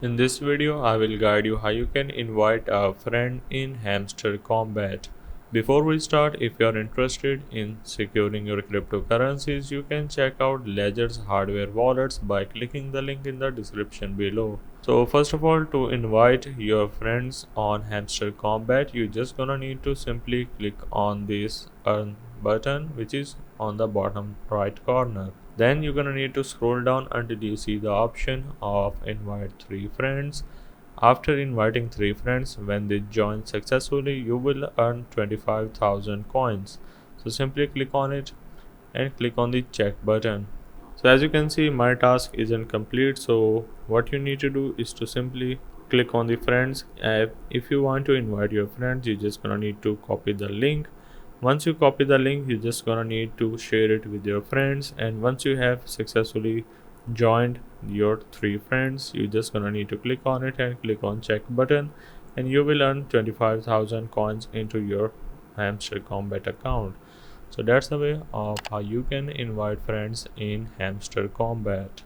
In this video, I will guide you how you can invite a friend in Hamster Kombat. Before we start, if you are interested in securing your cryptocurrencies, you can check out Ledger's hardware wallets by clicking the link in the description below. So first of all, to invite your friends on Hamster Kombat, you just gonna need to simply click on this earn button, which is on the bottom right corner. Then you're gonna need to scroll down until you see the option of invite three friends. After inviting three friends, when they join successfully, you will earn 25,000 coins. So simply click on it and click on the check button. So as you can see, my task isn't complete. So what you need to do is to simply click on the friends. If you want to invite your friends, you're just gonna need to copy the link. Once you copy the link, you're just gonna need to share it with your friends, and once you have successfully joined your three friends, you're just gonna need to click on it and click on check button, and you will earn 25,000 coins into your Hamster Combat account. So that's the way of how you can invite friends in Hamster Combat.